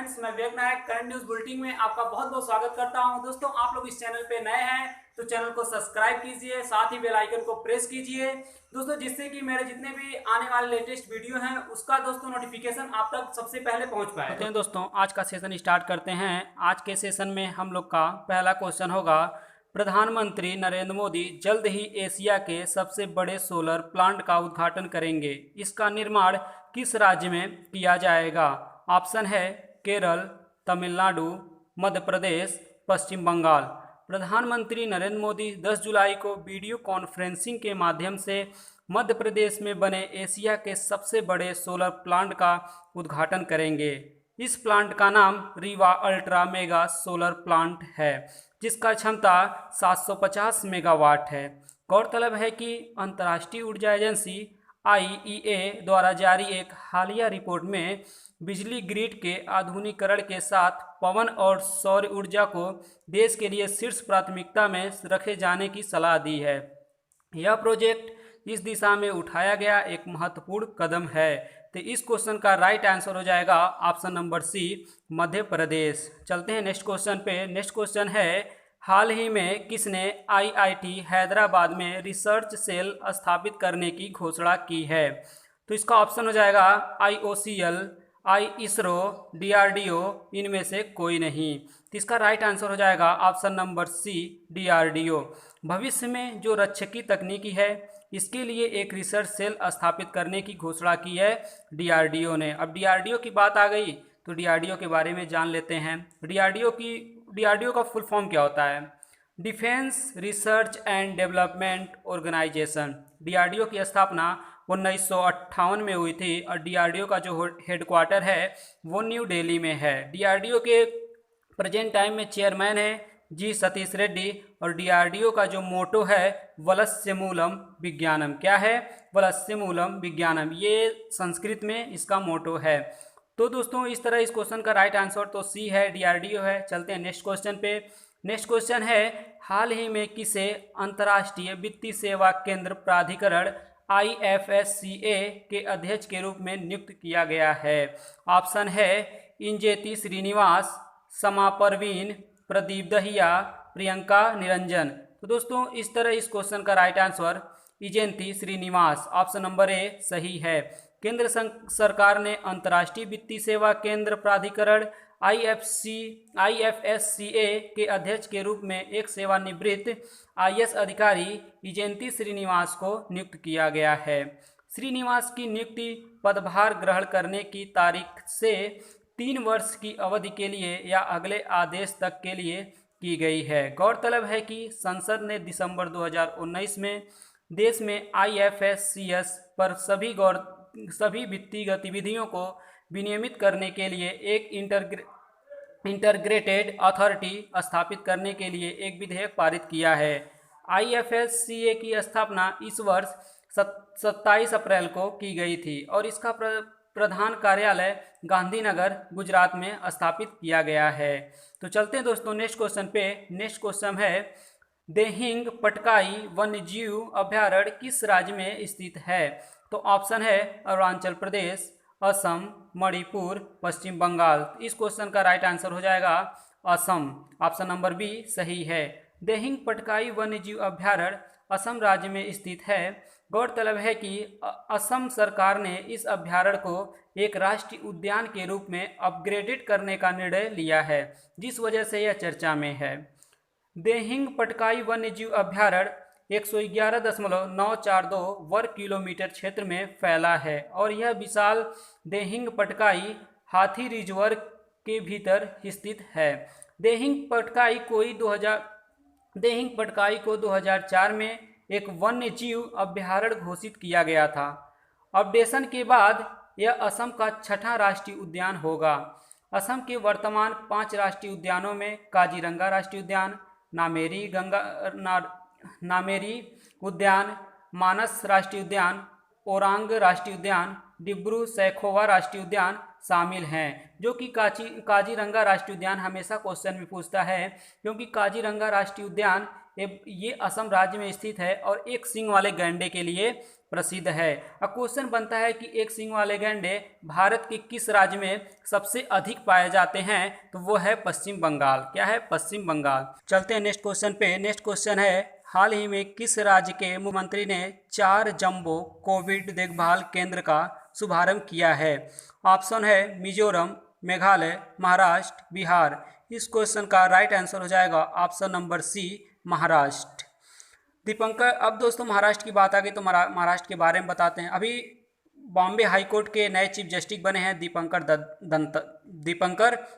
Friends, मैं विवेक नायक current news bulletin में आपका बहुत बहुत स्वागत करता हूं। दोस्तों, आप लोग इस चैनल पे नए हैं तो चैनल को सब्सक्राइब कीजिए, साथ ही बेल आइकन को प्रेस कीजिए दोस्तों, जिससे कि मेरे जितने भी आने वाले लेटेस्ट वीडियो हैं उसका दोस्तों नोटिफिकेशन आप तक सबसे पहले पहुंच पाए। तो दोस्तों, आज का सेशन स्टार्ट करते हैं। आज के सेशन में हम लोग का पहला क्वेश्चन होगा, प्रधानमंत्री नरेंद्र मोदी जल्द ही एशिया के सबसे बड़े सोलर प्लांट का उद्घाटन करेंगे। इसका निर्माण किस राज्य में किया जाएगा? ऑप्शन है केरल, तमिलनाडु, मध्य प्रदेश, पश्चिम बंगाल। प्रधानमंत्री नरेंद्र मोदी 10 जुलाई को वीडियो कॉन्फ्रेंसिंग के माध्यम से मध्य प्रदेश में बने एशिया के सबसे बड़े सोलर प्लांट का उद्घाटन करेंगे। इस प्लांट का नाम Rewa ultra mega solar plant है, जिसका क्षमता 750 मेगावाट है। गौरतलब है कि अंतर्राष्ट्रीय ऊर्जा एजेंसी IEA द्वारा जारी एक हालिया रिपोर्ट में बिजली ग्रिड के आधुनिकीकरण के साथ पवन और सौर ऊर्जा को देश के लिए शीर्ष प्राथमिकता में रखे जाने की सलाह दी है। यह प्रोजेक्ट इस दिशा में उठाया गया एक महत्वपूर्ण कदम है। तो इस क्वेश्चन का राइट आंसर हो जाएगा ऑप्शन नंबर सी, मध्य प्रदेश। चलते हैं नेक्स्ट क्वेश्चन पे। नेक्स्ट क्वेश्चन है, हाल ही में किसने IIT हैदराबाद में रिसर्च सेल स्थापित करने की घोषणा की है? तो इसका ऑप्शन हो जाएगा IOCL, ISRO, DRDO, इनमें से कोई नहीं। तो इसका राइट आंसर हो जाएगा ऑप्शन नंबर सी, DRDO। भविष्य में जो रक्षकी तकनीकी है, इसके लिए एक रिसर्च सेल स्थापित करने की घोषणा की है DRDO ने। अब DRDO की बात आ गई तो DRDO के बारे में जान लेते हैं। DRDO का फुल फॉर्म क्या होता है? Defence Research and Development Organisation. DRDO की स्थापना 1958 में हुई थी और DRDO का जो हेडक्वार्टर है वो न्यू दिल्ली में है। DRDO के प्रेजेंट टाइम में चेयरमैन है जी सतीश रेड्डी और DRDO का जो मोटो है वलस्य मूलम विज्ञानम। क्या है? वलस्य मूलम विज्ञानम, ये संस्कृत में इसका मोटो है। तो दोस्तों, इस तरह इस क्वेश्चन का राइट आंसर तो सी है, DRDO है। चलते हैं नेक्स्ट क्वेश्चन पे। नेक्स्ट क्वेश्चन है, हाल ही में किसे अंतर्राष्ट्रीय वित्तीय सेवा केंद्र प्राधिकरण IFSCA के अध्यक्ष के रूप में नियुक्त किया गया है? ऑप्शन है इंजेती श्रीनिवास, समा परवीन, प्रदीप दहिया, प्रियंका निरंजन। तो दोस्तों, इस तरह इस क्वेश्चन का right answer Injeti Srinivas, option number A सही है। केंद्र सरकार ने अंतर्राष्ट्रीय वित्तीय सेवा केंद्र प्राधिकरण IFSCA के अध्यक्ष के रूप में एक सेवानिवृत्त IAS अधिकारी इंजेती श्रीनिवास को नियुक्त किया गया है। श्रीनिवास की नियुक्ति पदभार ग्रहण करने की तारीख से 3 वर्ष की अवधि के लिए या अगले आदेश तक के लिए की गई है। गौरतलब है कि संसद ने दिसंबर 2019 में देश में IFSCS पर सभी वित्तीय गतिविधियों को विनियमित करने के लिए एक इंटीग्रेटेड अथॉरिटी स्थापित करने के लिए एक विधेयक पारित किया है। IFSCA की स्थापना इस वर्ष 27 अप्रैल को की गई थी और इसका प्रधान कार्यालय गांधीनगर, गुजरात में स्थापित किया गया है। तो चलते हैं दोस्तों नेक्स्ट क्वेश्चन पे। नेक्स्ट क्वेश्चन है, देहिंग पटकाई वन्यजीव अभ्यारण्य किस राज्य में स्थित है? तो ऑप्शन है अरुणाचल प्रदेश, असम, मणिपुर, पश्चिम बंगाल। इस क्वेश्चन का राइट आंसर हो जाएगा असम, ऑप्शन नंबर बी सही है। देहिंग पटकाई वन्यजीव अभ्यारण्य असम राज्य में स्थित है। गौरतलब है कि असम सरकार ने इस अभ्यारण्य को एक राष्ट्रीय उद्यान के रूप में अपग्रेडेड करने का निर्णय लिया है, जिस वजह से यह चर्चा में है। देहिंग पटकाई वन्यजीव अभ्यारण्य 111.942 वर्ग किलोमीटर क्षेत्र में फैला है और यह विशाल देहिंग पटकाई हाथी रिजर्व के भीतर स्थित है। देहिंग पटकाई को 2004 में एक वन्य जीव अभ्यारण्य घोषित किया गया था। अपडेशन के बाद यह असम का 6ठा राष्ट्रीय उद्यान होगा। असम के वर्तमान 5 राष्ट्रीय उद्यानों में काजीरंगा राष्ट्रीय उद्यान, नामेरी उद्यान, मानस राष्ट्रीय उद्यान, ओरांग राष्ट्रीय उद्यान, डिब्रू सैखोवा राष्ट्रीय उद्यान शामिल हैं। जो कि काजीरंगा राष्ट्रीय उद्यान हमेशा क्वेश्चन में पूछता है, क्योंकि काजीरंगा राष्ट्रीय उद्यान ये असम राज्य में स्थित है और एक सींग वाले गैंडे के लिए प्रसिद्ध है। अब क्वेश्चन बनता है कि एक सींग वाले गैंडे भारत के किस राज्य में सबसे अधिक पाए जाते हैं, तो वो है पश्चिम बंगाल। क्या है? पश्चिम बंगाल। चलते हैं नेक्स्ट क्वेश्चन पे। नेक्स्ट क्वेश्चन है, हाल ही में किस राज्य के मुख्यमंत्री ने 4 जंबो कोविड देखभाल केंद्र का शुभारंभ किया है? ऑप्शन है मिजोरम, मेघालय, महाराष्ट्र, बिहार। इस क्वेश्चन का राइट आंसर हो जाएगा option number C, Maharashtra. Dipankar, अब दोस्तों महाराष्ट्र की बात आ गई तो महाराष्ट्र के बारे में बताते हैं। अभी बॉम्बे हाई कोर्ट के नए चीफ जस्टिस बने हैं दीपंकर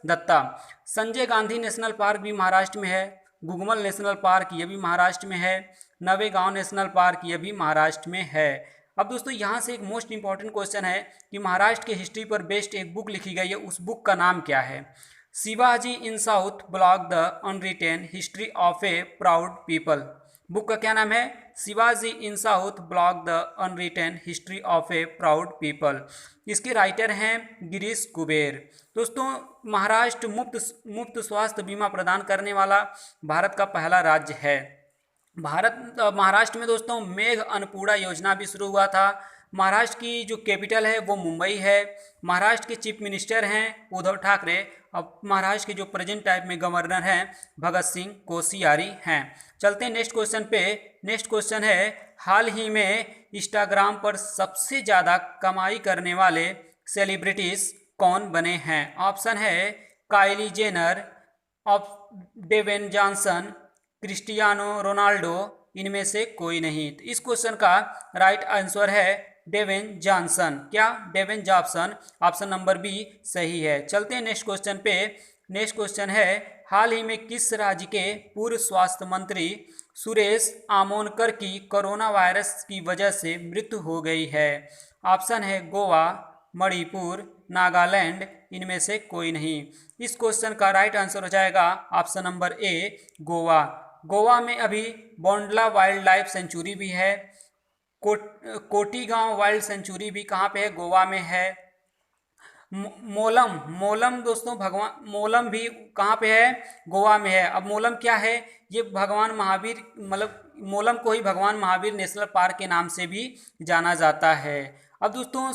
दत्ता। संजय गांधी नेशनल पार्क भी महाराष्ट्र में है। गुगमल नेशनल पार्क ये भी महाराष्ट्र में है। नवेगांव नेशनल पार्क ये भी महाराष्ट्र में है। अब दोस्तों यहाँ से एक मोस्ट इंपॉर्टेंट क्वेश्चन है कि महाराष्ट्र की हिस्ट्री पर बेस्ड एक बुक लिखी गई है, उस बुक का नाम क्या है? Shivaji in South Block the unwritten history of a proud people. Book का क्या नाम है? Shivaji in South Block the unwritten history of a proud people. इसके राइटर हैं गिरीश कुबेर। दोस्तों महाराष्ट्र मुफ्त स्वास्थ्य बीमा प्रदान करने वाला भारत का पहला राज्य है। महाराष्ट्र में दोस्तों मेघ अन्नपूर्णा योजना भी शुरू हुआ था। महाराष्ट्र की जो कैपिटल है वो मुंबई है। महाराष्ट्र के चीफ मिनिस्टर हैं उद्धव ठाकरे। अब महाराष्ट्र के जो प्रेजेंट टाइम में गवर्नर हैं भगत सिंह कोश्यारी हैं। चलते हैं नेक्स्ट क्वेश्चन पे। नेक्स्ट क्वेश्चन है, हाल ही में इंस्टाग्राम पर सबसे ज़्यादा कमाई करने वाले सेलिब्रिटीज कौन बने हैं? ऑप्शन है Kylie Jenner, Dwayne Johnson, Cristiano Ronaldo, इनमें से कोई नहीं। तो इस क्वेश्चन का राइट आंसर है डेवेन जॉनसन। क्या? डेवेन जॉनसन। ऑप्शन नंबर बी सही है। चलते हैं नेक्स्ट क्वेश्चन पे। नेक्स्ट क्वेश्चन है, हाल ही में किस राज्य के पूर्व स्वास्थ्य मंत्री सुरेश आमोनकर की कोरोना वायरस की वजह से मृत्यु हो गई है? ऑप्शन है गोवा, मणिपुर, नागालैंड, इनमें से कोई नहीं। इस क्वेश्चन का राइट आंसर हो जाएगा ऑप्शन नंबर ए, गोवा। गोवा में अभी बोंडला वाइल्ड लाइफ सेंचुरी भी है। कोटीगांव वाइल्ड सेंचुरी भी कहाँ पे है? गोवा में है। मोलम दोस्तों मोलम भी कहाँ पे है? गोवा में है। अब मोलम क्या है? ये भगवान महावीर, मतलब मोलम को ही भगवान महावीर नेशनल पार्क के नाम से भी जाना जाता है। अब दोस्तों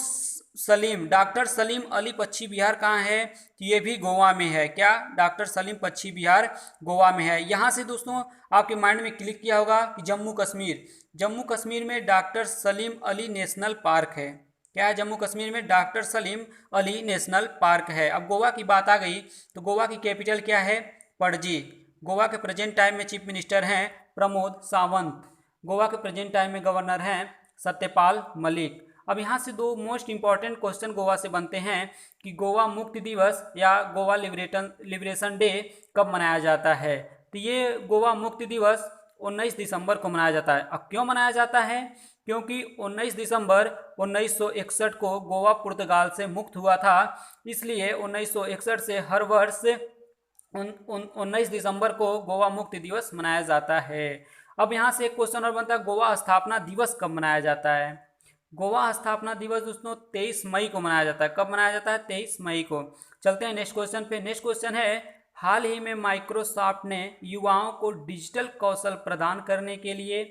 डॉक्टर सलीम अली पक्षी विहार कहाँ है? तो ये भी गोवा में है। क्या? डॉक्टर सलीम पक्षी विहार गोवा में है। यहाँ से दोस्तों आपके माइंड में क्लिक किया होगा कि जम्मू कश्मीर में doctor Salim Ali national park है। क्या है? जम्मू कश्मीर में doctor Salim Ali national park है। अब गोवा की बात आ गई तो गोवा की कैपिटल क्या है? पणजी। गोवा के प्रेजेंट टाइम में चीफ मिनिस्टर हैं प्रमोद सावंत। गोवा के प्रेजेंट टाइम में गवर्नर हैं सत्यपाल मलिक। अब यहाँ से दो मोस्ट इंपॉर्टेंट क्वेश्चन गोवा से बनते हैं कि गोवा मुक्ति दिवस या गोवा लिबरेशन डे कब मनाया जाता है? तो ये गोवा मुक्ति दिवस 19 दिसंबर को मनाया जाता है। अब क्यों मनाया जाता है? क्योंकि 19 दिसंबर 1961 को गोवा पुर्तगाल से मुक्त हुआ था, इसलिए 1961 से हर वर्ष 19 दिसंबर को गोवा मुक्ति दिवस मनाया जाता है। अब यहाँ से एक क्वेश्चन और बनता है, गोवा स्थापना दिवस कब मनाया जाता है? गोवा स्थापना दिवस दोस्तों 23 मई को मनाया जाता है। कब मनाया जाता है? 23 मई को। चलते हैं नेक्स्ट क्वेश्चन पे। नेक्स्ट क्वेश्चन है, हाल ही में माइक्रोसॉफ्ट ने युवाओं को डिजिटल कौशल प्रदान करने के लिए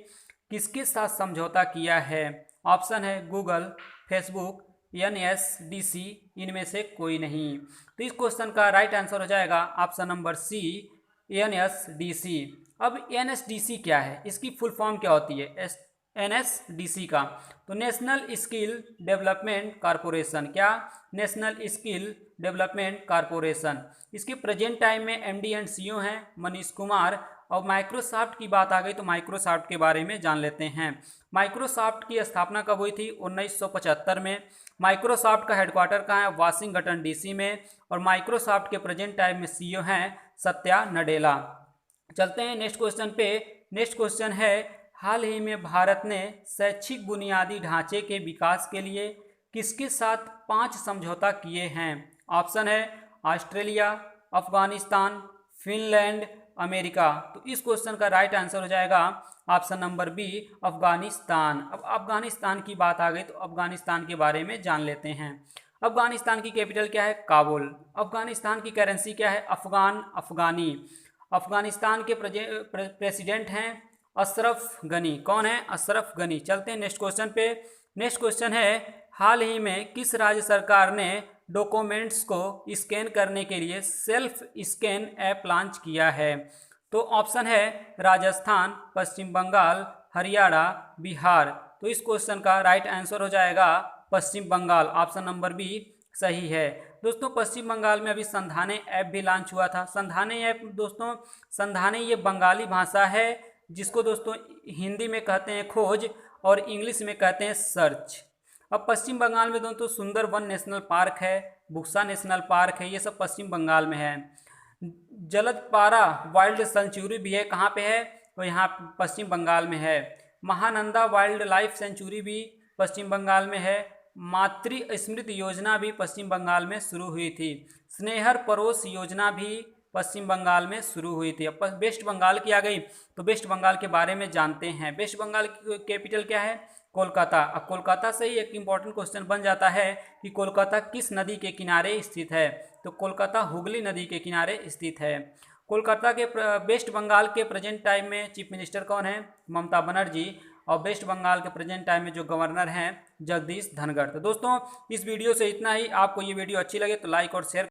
किसके साथ समझौता किया है? ऑप्शन है गूगल, फेसबुक, NSDC, इनमें से कोई नहीं। तो इस क्वेश्चन का राइट आंसर हो जाएगा ऑप्शन नंबर सी, NSDC। अब NSDC क्या है? इसकी फुल फॉर्म क्या होती है? NSDC का तो नेशनल स्किल डेवलपमेंट कॉरपोरेशन। क्या? National skill development corporation. इसके प्रेजेंट टाइम में MD एंड CEO हैं मनीष कुमार। और माइक्रोसॉफ्ट की बात आ गई तो माइक्रोसॉफ्ट के बारे में जान लेते हैं। माइक्रोसॉफ्ट की स्थापना कब हुई थी? 1975 में। माइक्रोसॉफ्ट का हेडक्वार्टर कहाँ है? वाशिंगटन DC में। और माइक्रोसॉफ्ट के प्रेजेंट टाइम में CEO हैं सत्या नडेला। चलते हैं नेक्स्ट क्वेश्चन पे। नेक्स्ट क्वेश्चन है, हाल ही में भारत ने शैक्षिक बुनियादी ढांचे के विकास के लिए किसके साथ 5 समझौता किए हैं? ऑप्शन है ऑस्ट्रेलिया, अफगानिस्तान, फिनलैंड, अमेरिका। तो इस क्वेश्चन का राइट आंसर हो जाएगा ऑप्शन नंबर बी, अफगानिस्तान। अब अफगानिस्तान की बात आ गई तो अफगानिस्तान के बारे में जान लेते हैं। अफगानिस्तान की कैपिटल क्या है? काबुल। अफगानिस्तान की करेंसी क्या है? अफगानी। अफगानिस्तान के प्रेसिडेंट हैं अशरफ गनी। कौन है? अशरफ गनी। चलते हैं नेक्स्ट क्वेश्चन पे। नेक्स्ट क्वेश्चन है, हाल ही में किस राज्य सरकार ने डॉक्यूमेंट्स को स्कैन करने के लिए सेल्फ स्कैन ऐप लॉन्च किया है? तो ऑप्शन है राजस्थान, पश्चिम बंगाल, हरियाणा, बिहार। तो इस क्वेश्चन का राइट आंसर हो जाएगा पश्चिम बंगाल। ऑप्शन नंबर बी सही है। दोस्तों पश्चिम बंगाल में अभी संधाने ऐप भी लॉन्च हुआ था। संधाने ऐप दोस्तों, संधाने ये बंगाली भाषा है जिसको दोस्तों हिंदी में कहते हैं खोज और इंग्लिश में कहते हैं सर्च। अब पश्चिम बंगाल में दोस्तों सुंदरवन नेशनल पार्क है, बुक्सा नेशनल पार्क है, ये सब पश्चिम बंगाल में है। जलदपारा वाइल्ड सेंचुरी भी है, कहाँ पे है? तो यहाँ पश्चिम बंगाल में है। महानंदा वाइल्ड लाइफ सेंचुरी भी पश्चिम बंगाल में है। मातृ स्मृति योजना भी पश्चिम बंगाल में शुरू हुई थी। स्नेहर परोस योजना भी पश्चिम बंगाल में शुरू हुई थी। अब वेस्ट बंगाल की आ गई, तो वेस्ट बंगाल के बारे में जानते हैं। वेस्ट बंगाल की कैपिटल क्या है? कोलकाता। अब कोलकाता से ही एक इम्पॉर्टेंट क्वेश्चन बन जाता है कि कोलकाता किस नदी के किनारे स्थित है? तो कोलकाता हुगली नदी के किनारे स्थित है। कोलकाता के वेस्ट बंगाल के प्रेजेंट टाइम में चीफ मिनिस्टर कौन है? ममता बनर्जी। और वेस्ट बंगाल के प्रेजेंट टाइम में जो गवर्नर हैं जगदीश धनखड़। तो दोस्तों इस वीडियो से इतना ही। आपको ये वीडियो अच्छी लगे तो लाइक और शेयर